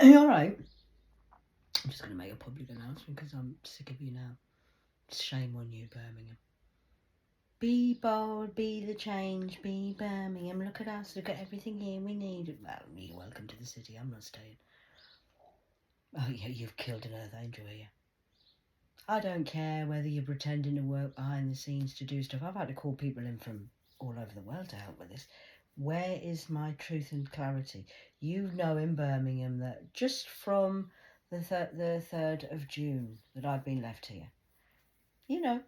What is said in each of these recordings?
You alright? I'm just going to make a public announcement because I'm sick of you now. Shame on you, Birmingham. Be bold, be the change, be Birmingham. Look at us, look at everything here we need. Well, you're welcome to the city, I'm not staying. Oh yeah, you've killed an Earth Angel here. I don't care whether you're pretending to work behind the scenes to do stuff. I've had to call people in from all over the world to help with this. Where is my truth and clarity? You know in Birmingham that just from the 3rd of June that I've been left here. You know,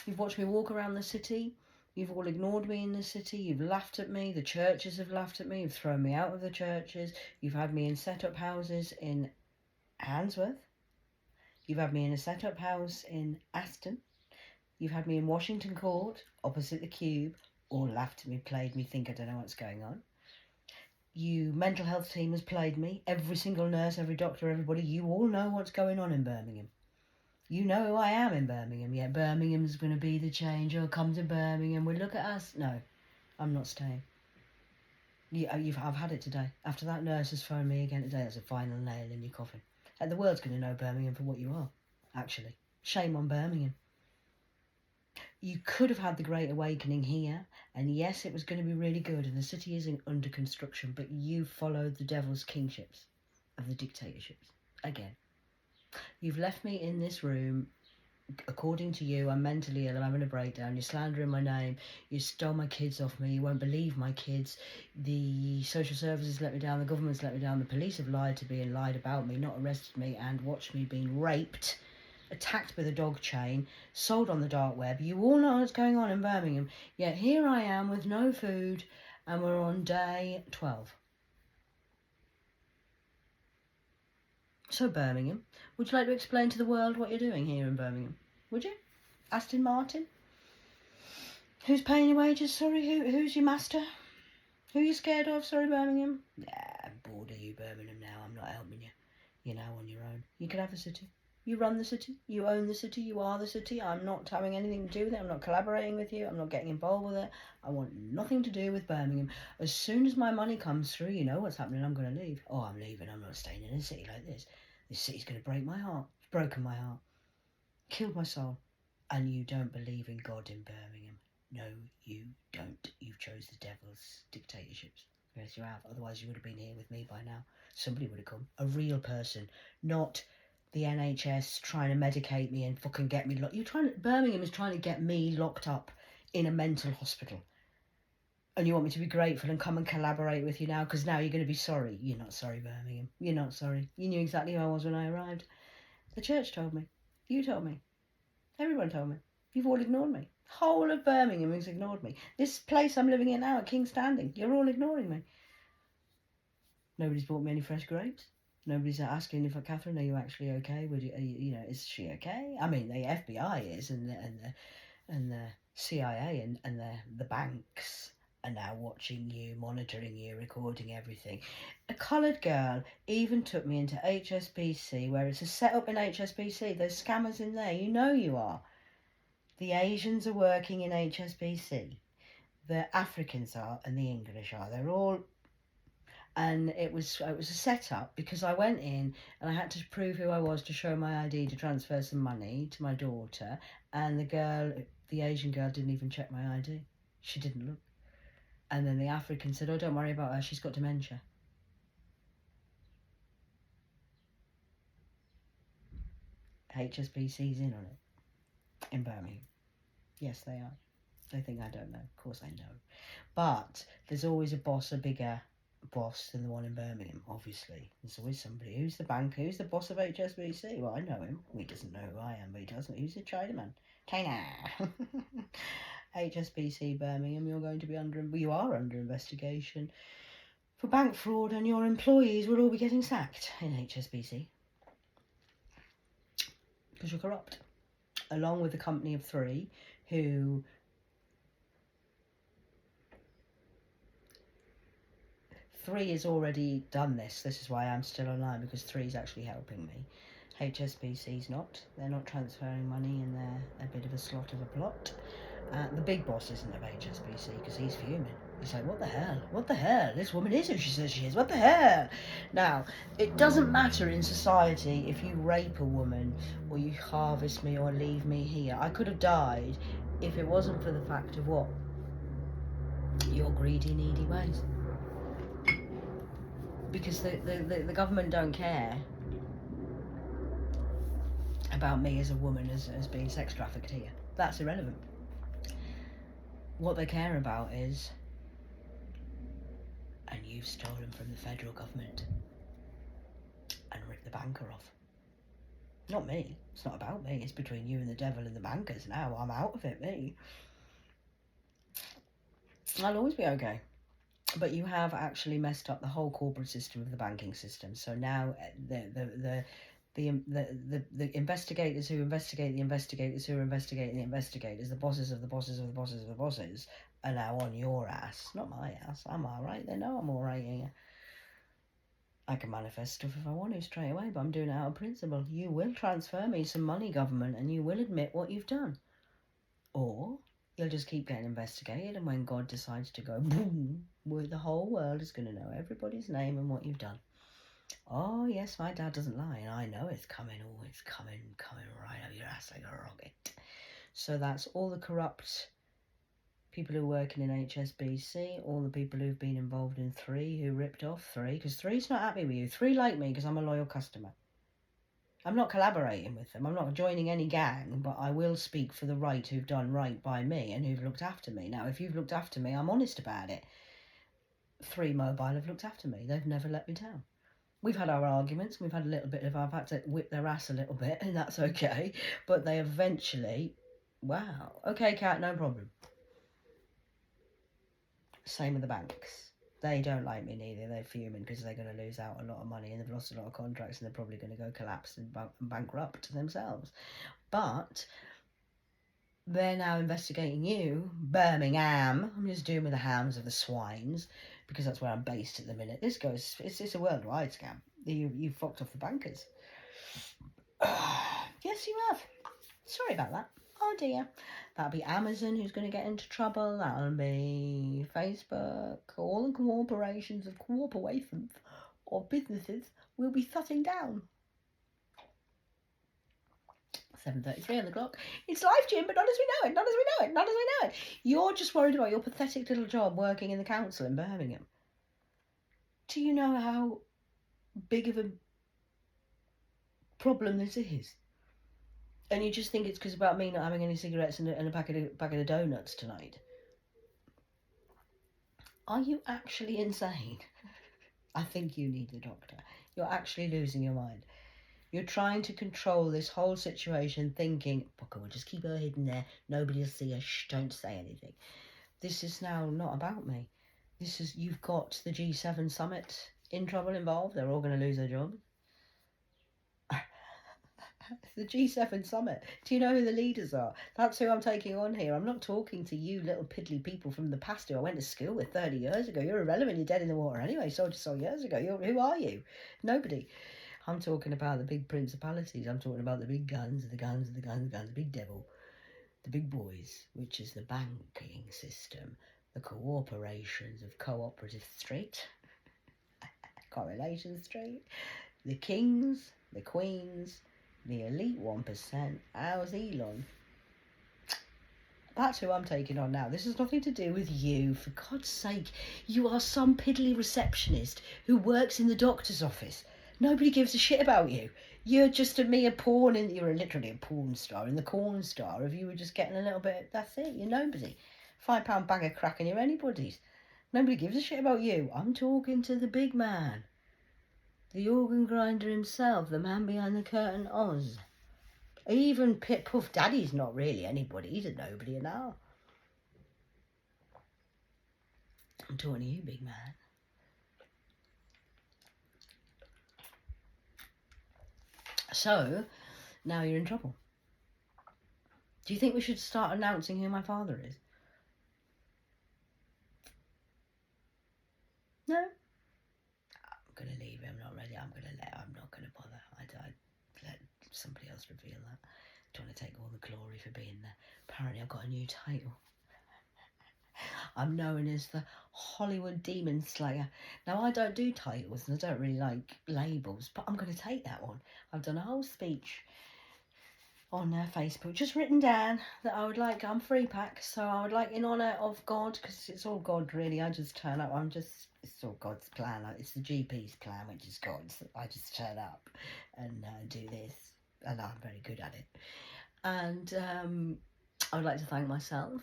you've watched me walk around the city. You've all ignored me in the city. You've laughed at me. The churches have laughed at me. You've thrown me out of the churches. You've had me in set-up houses in Handsworth. You've had me in a set-up house in Aston. You've had me in Washington Court, opposite the Cube, all laughed at me, played me, think I don't know what's going on. You mental health team has played me. Every single nurse, every doctor, everybody, you all know what's going on in Birmingham. You know who I am in Birmingham. Yeah, Birmingham's going to be the change. Oh, come to Birmingham. Well, look at us. No, I'm not staying. I've had it today. After that nurse has phoned me again today, that's a final nail in your coffin. And the world's going to know Birmingham for what you are, actually. Shame on Birmingham. You could have had the Great Awakening here, and yes, it was going to be really good, and the city is under construction, but you followed the devil's kingships of the dictatorships. Again. You've left me in this room, according to you, I'm mentally ill, I'm having a breakdown, you're slandering my name, you stole my kids off me, you won't believe my kids, the social services let me down, the government's let me down, the police have lied to me and lied about me, not arrested me, and watched me being raped, attacked with a dog chain, sold on the dark web. You all know what's going on in Birmingham. Yet here I am with no food, and we're on day 12. So Birmingham, would you like to explain to the world what you're doing here in Birmingham? Would you? Aston Martin? Who's paying your wages? Sorry, who's your master? Who are you scared of? Sorry, Birmingham. I'm bored of you, Birmingham, now. I'm not helping you. You're now on your own. You can have the city. You run the city, you own the city, you are the city. I'm not having anything to do with it. I'm not collaborating with you. I'm not getting involved with it. I want nothing to do with Birmingham. As soon as my money comes through, you know what's happening. I'm going to leave. Oh, I'm leaving. I'm not staying in a city like this. This city's going to break my heart. It's broken my heart. Killed my soul. And you don't believe in God in Birmingham. No, you don't. You've chose the devil's dictatorships. Yes, you have. Otherwise, you would have been here with me by now. Somebody would have come. A real person, not the NHS trying to medicate me and fucking get me locked. Birmingham is trying to get me locked up in a mental hospital. And you want me to be grateful and come and collaborate with you now because now you're going to be sorry. You're not sorry, Birmingham. You're not sorry. You knew exactly who I was when I arrived. The church told me. You told me. Everyone told me. You've all ignored me. Whole of Birmingham has ignored me. This place I'm living in now at King's Standing, you're all ignoring me. Nobody's bought me any fresh grapes. Nobody's asking if Catherine, are you actually okay? Is she okay? I mean, the FBI is, and the CIA and the banks are now watching you, monitoring you, recording everything. A coloured girl even took me into HSBC, where it's a set up in HSBC. There's scammers in there. You know you are. The Asians are working in HSBC. The Africans are, and the English are. They're all. And it was a setup because I went in and I had to prove who I was to show my ID to transfer some money to my daughter, and the Asian girl didn't even check my ID. She didn't look. And then the African said, oh, don't worry about her, she's got dementia. HSBC's in on it in Birmingham. Yes, they are. They think I don't know. Of course I know. But there's always a boss, a bigger boss than the one in Birmingham, obviously. There's always somebody. Who's the banker? Who's the boss of HSBC? Well, I know him. He doesn't know who I am, but he doesn't. Who's the Chinaman? China. HSBC Birmingham, you are under investigation for bank fraud, and your employees will all be getting sacked in HSBC because you're corrupt, along with the company of 3 who 3 has already done this. This is why I'm still online, because 3 is actually helping me. HSBC's not. They're not transferring money, and they're a bit of a slot of a plot. The big boss isn't of HSBC because he's fuming. He's like, what the hell? What the hell? This woman is who she says she is. What the hell? Now, it doesn't matter in society if you rape a woman or you harvest me or leave me here. I could have died if it wasn't for the fact of what? Your greedy, needy ways. Because the government don't care about me as a woman as being sex trafficked here. That's irrelevant. What they care about is, and you've stolen from the federal government and ripped the banker off. Not me. It's not about me. It's between you and the devil and the bankers now. I'm out of it, me. I'll always be okay. But you have actually messed up the whole corporate system of the banking system. So now the investigators who investigate the investigators who are investigating the investigators, the bosses of the bosses of the bosses of the bosses, are now on your ass, not my ass. I'm all right. They know I'm all right here. I can manifest stuff if I want to straight away, but I'm doing it out of principle. You will transfer me some money, government, and you will admit what you've done. Or you'll just keep getting investigated, and when God decides to go boom, the whole world is going to know everybody's name and what you've done. Oh, yes, my dad doesn't lie, and I know it's coming. Oh, it's coming right up your ass like a rocket. So that's all the corrupt people who are working in HSBC, all the people who've been involved in 3, who ripped off 3, because 3's not happy with you. 3 like me because I'm a loyal customer. I'm not collaborating with them. I'm not joining any gang, but I will speak for the right who've done right by me and who've looked after me. Now, if you've looked after me, I'm honest about it. 3 Mobile have looked after me. They've never let me down. We've had our arguments. We've had a little bit of, I've had to whip their ass a little bit, and that's okay. But they eventually, wow. Okay, Kat, no problem. Same with the banks. They don't like me neither. They're fuming because they're going to lose out a lot of money and they've lost a lot of contracts and they're probably going to go collapse and bankrupt themselves. But they're now investigating you, Birmingham. I'm just doing with the hams of the swines because that's where I'm based at the minute. It's a worldwide scam. You fucked off the bankers. Yes, you have. Sorry about that. Oh dear. That'll be Amazon who's going to get into trouble. That'll be Facebook. All the corporations of corporations or businesses will be shutting down. 7:33 on the clock. It's live, Jim, but not as we know it. Not as we know it. Not as we know it. You're just worried about your pathetic little job working in the council in Birmingham. Do you know how big of a problem this is? And you just think it's because about me not having any cigarettes and a packet of donuts tonight. Are you actually insane? I think you need the doctor. You're actually losing your mind. You're trying to control this whole situation, thinking, Booker, we'll just keep her hidden there. Nobody will see her. Shh, don't say anything. This is now not about me. You've got the G7 summit in trouble involved. They're all going to lose their jobs. The G7 summit. Do you know who the leaders are? That's who I'm taking on here. I'm not talking to you little piddly people from the past who I went to school with 30 years ago. You're irrelevant. You're dead in the water anyway. So years ago. Who are you? Nobody. I'm talking about the big principalities. I'm talking about the big guns, the big devil, the big boys, which is the banking system, the corporations of Cooperative Street, Correlation Street, the kings, the queens, the elite 1%. How's Elon? That's who I'm taking on now. This has nothing to do with you. For God's sake, you are some piddly receptionist who works in the doctor's office. Nobody gives a shit about you. You're just you're literally a porn star in the corn star. If you were just getting a little bit, that's it. You're nobody. £5 bag of crack and you're anybody's. Nobody gives a shit about you. I'm talking to the big man. The organ grinder himself, the man behind the curtain, Oz. Even Puff Daddy's not really anybody. He's a nobody now. I'm talking to you, big man. So, now you're in trouble. Do you think we should start announcing who my father is? No? I'm going to leave it. I'm not ready. I'm not going to bother. I'd let somebody else reveal that. I don't want to take all the glory for being there. Apparently I've got a new title. I'm known as the Hollywood Demon Slayer. Now, I don't do titles and I don't really like labels, but I'm going to take that one. I've done a whole speech on Facebook, just written down that I would like, I'm free pack, so I would like, in honour of God, because it's all God really, I just turn up, it's all God's plan, it's the GP's plan, which is God's. I just turn up and do this, and I'm very good at it. And I would like to thank myself,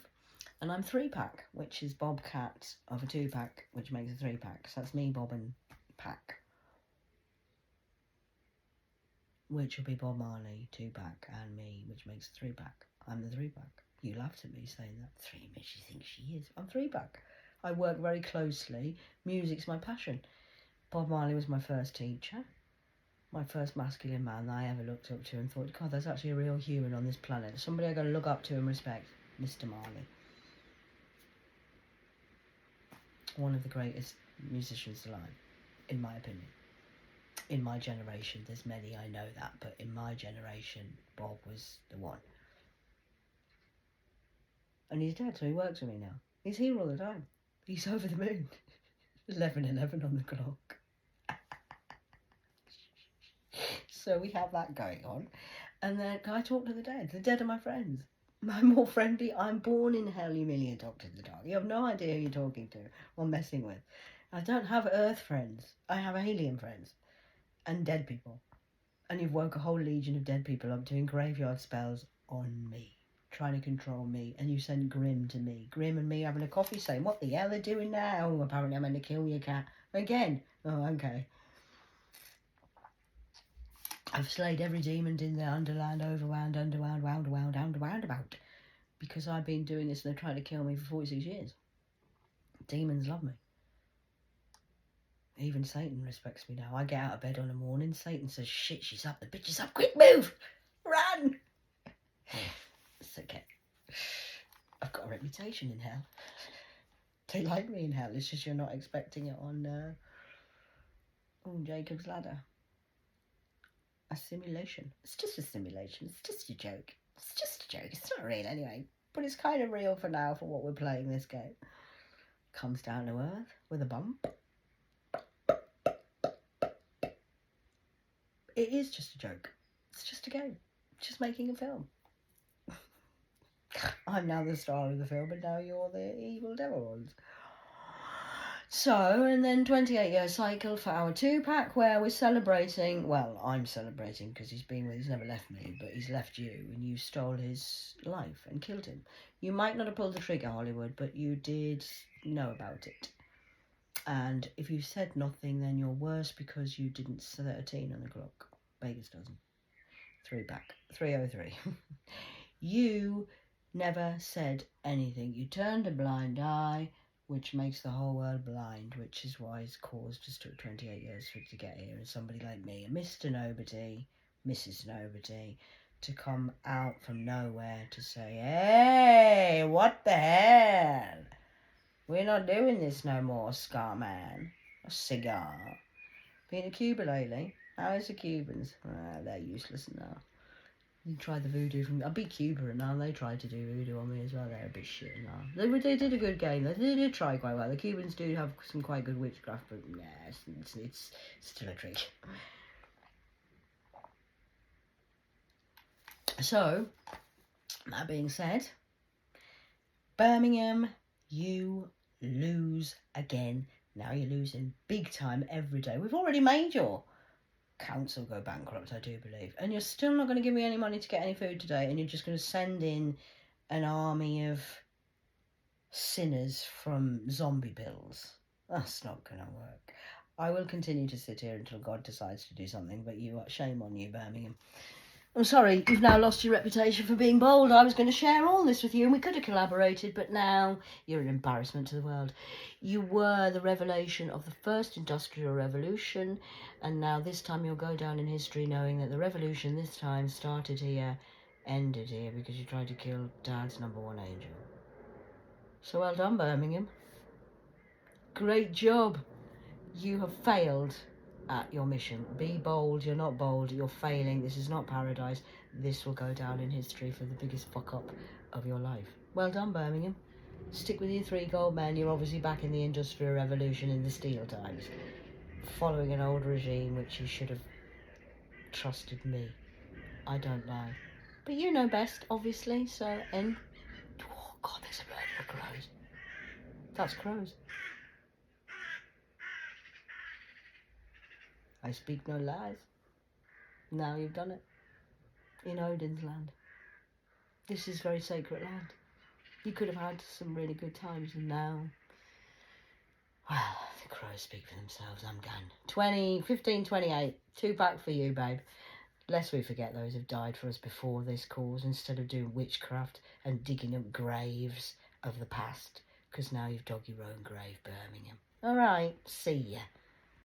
and I'm 3-pack, which is Bob Cat of a 2-pack, which makes a 3-pack, so that's me, Bob, and Pack, which will be Bob Marley 2-pack, and me, which makes a 3-pack. I'm the 3-pack. You laughed at me saying that. 3, she thinks she is. I'm 3-pack. I work very closely. Music's my passion. Bob Marley was my first teacher, my first masculine man that I ever looked up to and thought, God, there's actually a real human on this planet. Somebody I've got to look up to and respect. Mr. Marley. One of the greatest musicians alive, in my opinion. In my generation, there's many, I know that, but in my generation, Bob was the one. And he's dead, so he works with me now. He's here all the time. He's over the moon. 11:11 on the clock. So we have that going on. And then I talk to the dead. The dead are my friends. I'm more friendly. I'm born in hell, you million Doctor in the Dark. You have no idea who you're talking to or messing with. I don't have Earth friends. I have alien friends. And dead people. And you've woke a whole legion of dead people up doing graveyard spells on me, trying to control me, and you send Grim to me. Grim and me having a coffee saying, what the hell are they doing now? Apparently I'm going to kill your cat. Again. Oh, okay. I've slayed every demon in the Underland, Overwound, Underwound, Wound, Roundabout. Because I've been doing this and they're trying to kill me for 46 years. Demons love me. Even Satan respects me now. I get out of bed on a morning, Satan says, shit, she's up, the bitch is up, quick move! Run! It's okay. I've got a reputation in hell. They like me in hell, it's just you're not expecting it on Jacob's Ladder. A simulation. It's just a simulation, it's just a joke. It's just a joke, it's not real anyway. But it's kind of real for now for what we're playing this game. Comes down to earth with a bump. It is just a joke. It's just a game. It's just making a film. I'm now the star of the film, and now you're the evil devil ones. So, and then 28-year cycle for our 2-pack, where we're celebrating, well, I'm celebrating because he's never left me, but he's left you, and you stole his life and killed him. You might not have pulled the trigger, Hollywood, but you did know about it. And if you said nothing, then you're worse because you didn't 13 on the clock. Vegas doesn't. 3-pack. 303. You never said anything. You turned a blind eye, which makes the whole world blind, which is why his cause just took 28 years for it to get here. And somebody like me, Mr. Nobody, Mrs. Nobody, to come out from nowhere to say, hey, what the hell? We're not doing this no more, Scarman. A cigar. Been to Cuba lately? How is the Cubans? They're useless now. You tried the voodoo from... I beat Cuba and now they tried to do voodoo on me as well. They're a bit shit now. They did a good game. They did try quite well. The Cubans do have some quite good witchcraft, but nah, it's still a trick. So, that being said, Birmingham, you lose again. Now you're losing big time every day. We've already made your council go bankrupt, I do believe. And you're still not going to give me any money to get any food today, and you're just going to send in an army of sinners from zombie pills. That's not going to work. I will continue to sit here until God decides to do something, but shame on you, Birmingham. I'm sorry, you've now lost your reputation for being bold. I was going to share all this with you and we could have collaborated, but now you're an embarrassment to the world. You were the revelation of the first industrial revolution, and now this time you'll go down in history knowing that the revolution this time started here, ended here, because you tried to kill Dad's number one angel. So well done, Birmingham. Great job. You have failed at your mission. Be bold. You're not bold. You're failing. This is not paradise. This will go down in history for the biggest fuck up of your life. Well done, Birmingham. Stick with your 3 gold men. You're obviously back in the Industrial Revolution in the steel times, following an old regime which you should have trusted me. I don't lie. But you know best, obviously, so... And... Oh, God, there's a murder of crows. That's crows. I speak no lies. Now you've done it. In Odin's land. This is very sacred land. You could have had some really good times, and now... Well, the crows speak for themselves. I'm gone. 1528. 2 back for you, babe. Lest we forget those who've died for us before this cause, instead of doing witchcraft and digging up graves of the past. Because now you've dug your own grave, Birmingham. All right, see ya.